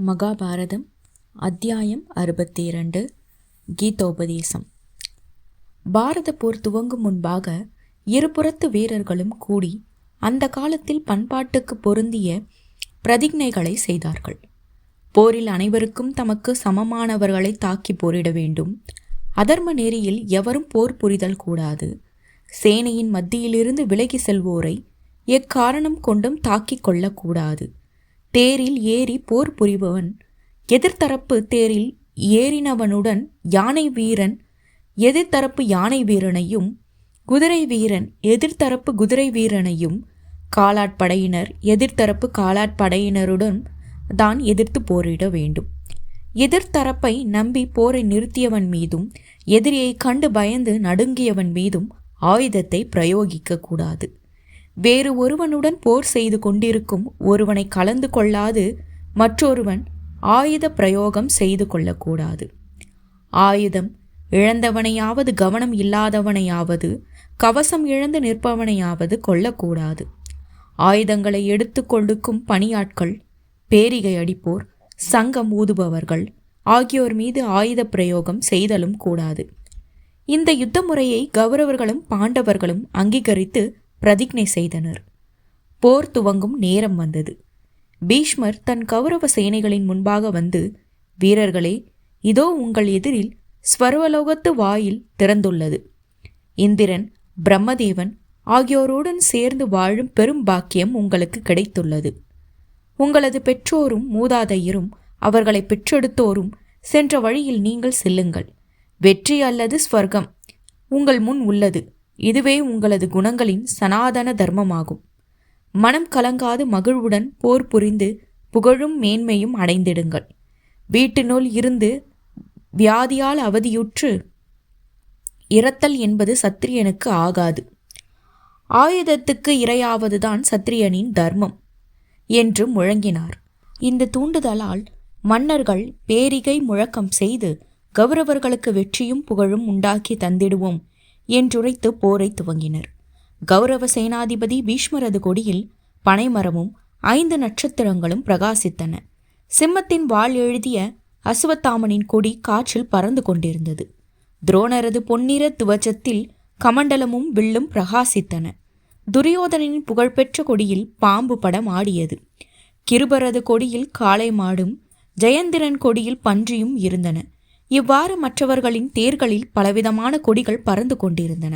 மகாபாரதம் அத்தியாயம் 62 கீதோபதேசம். பாரத போர் துவங்கும் முன்பாக இருபுறத்து வீரர்களும் கூடி அந்த காலத்தில் பண்பாட்டுக்கு பொருந்திய பிரதிஜைகளை செய்தார்கள். போரில் அனைவருக்கும் தமக்கு சமமானவர்களை தாக்கி போரிட வேண்டும். அதர்ம நெறியில் எவரும் போர் புரிதல் கூடாது. சேனையின் மத்தியிலிருந்து விலகி செல்வோரை எக்காரணம் கொண்டும் தாக்கிக் கொள்ளக்கூடாது. தேரில் ஏறி போர் புரிபவன் எதிர்த்தரப்பு தேரில் ஏறினவனுடன் யானை வீரன் எதிர்த்தரப்பு யானை வீரனையும், குதிரை வீரன் எதிர்த்தரப்பு குதிரை வீரனையும், காலாட்படையினர் எதிர்த்தரப்பு காலாட்படையினருடன் தான் எதிர்த்து போரிட வேண்டும். எதிர்த்தரப்பை நம்பி போரை நிறுத்தியவன் மீதும் எதிரியை கண்டு பயந்து நடுங்கியவன் மீதும் ஆயுதத்தை பிரயோகிக்க கூடாது. வேறு ஒருவனுடன் போர் செய்து கொண்டிருக்கும் ஒருவனை கலந்து கொள்ளாது மற்றொருவன் ஆயுத பிரயோகம் செய்து கொள்ளக்கூடாது. ஆயுதம் இழந்தவனையாவது கவனம் இல்லாதவனையாவது கவசம் இழந்து நிற்பவனையாவது கொள்ளக்கூடாது. ஆயுதங்களை எடுத்து கொடுக்கும் பணியாட்கள், பேரிகை அடிப்போர், சங்கம் ஊதுபவர்கள் ஆகியோர் மீது ஆயுத பிரயோகம் செய்தலும் கூடாது. இந்த யுத்த முறையை கௌரவர்களும் பாண்டவர்களும் அங்கீகரித்து பிரதிஜை செய்தனர். போர் துவங்கும் நேரம் வந்தது. பீஷ்மர் தன் கௌரவ சேனைகளின் முன்பாக வந்து, வீரர்களே, இதோ உங்கள் எதிரில் ஸ்வர்வலோகத்து வாயில் திறந்துள்ளது. இந்திரன், பிரம்மதேவன் ஆகியோருடன் சேர்ந்து வாழும் பெரும் பாக்கியம் உங்களுக்கு கிடைத்துள்ளது. உங்களது பெற்றோரும் மூதாதையரும் அவர்களை பெற்றெடுத்தோரும் சென்ற வழியில் நீங்கள் செல்லுங்கள். வெற்றி அல்லது ஸ்வர்க்கம் உங்கள் முன் உள்ளது. இதுவே உங்களது குணங்களின் சனாதன தர்மமாகும். மனம் கலங்காது மகிழ்வுடன் போர் புரிந்து புகழும் மேன்மையும் அடைந்திடுங்கள். வீட்டினுள் இருந்து வியாதியால் அவதியுற்று இரத்தல் என்பது சத்திரியனுக்கு ஆகாது. ஆயுதத்துக்கு இரையாவதுதான் சத்திரியனின் தர்மம் என்று முழங்கினார். இந்த தூண்டுதலால் மன்னர்கள் பேரிகை முழக்கம் செய்து கௌரவர்களுக்கு வெற்றியும் புகழும் உண்டாக்கி தந்திடுவோம் என்றுரைத்து போரை துவங்கினர். கௌரவ சேனாதிபதி பீஷ்மரது கொடியில் பனைமரமும் 5 நட்சத்திரங்களும் பிரகாசித்தன. சிம்மத்தின் வாள் எழுதிய அசுவத்தாமனின் கொடி காற்றில் பறந்து கொண்டிருந்தது. துரோணரது பொன்னிற துவஜத்தில் கமண்டலமும் வில்லும் பிரகாசித்தன. துரியோதனின் புகழ்பெற்ற கொடியில் பாம்பு படம் ஆடியது. கிருபரது கொடியில் காளை மாடும், ஜெயந்திரன் கொடியில் பன்றியும் இருந்தன. இவ்வாறு மற்றவர்களின் தேர்களில் பலவிதமான கொடிகள் பறந்து கொண்டிருந்தன.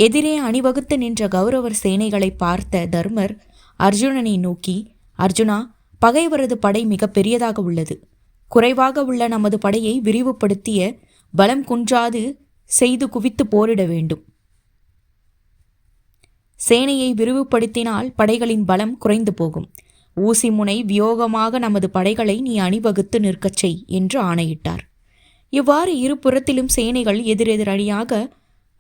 எதிரே அணிவகுத்து நின்ற கௌரவர் சேனைகளை பார்த்த தர்மர் அர்ஜுனனை நோக்கி, அர்ஜுனா, பகைவரது படை மிக பெரியதாக உள்ளது. குறைவாக உள்ள நமது படையை விரிவுபடுத்திய பலம் குன்றாது செய்து குவித்து போரிட வேண்டும். சேனையை விரிவுபடுத்தினால் படைகளின் பலம் குறைந்து போகும். ஊசி முனை வியோகமாக நமது படைகளை நீ அணிவகுத்து நிற்கச் செய் என்று ஆணையிட்டார். இவ்வாறு இருபுறத்திலும் சேனைகள் எதிரெதிர் அணியாக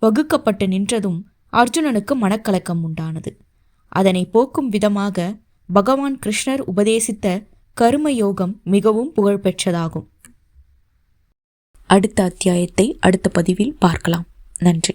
வகுக்கப்பட்டு நின்றதும் அர்ஜுனனுக்கு மனக்கலக்கம் உண்டானது. அதனை போக்கும் விதமாக பகவான் கிருஷ்ணர் உபதேசித்த கர்மயோகம் மிகவும் புகழ்பெற்றதாகும். அடுத்த அத்தியாயத்தை அடுத்த பதிவில் பார்க்கலாம். நன்றி.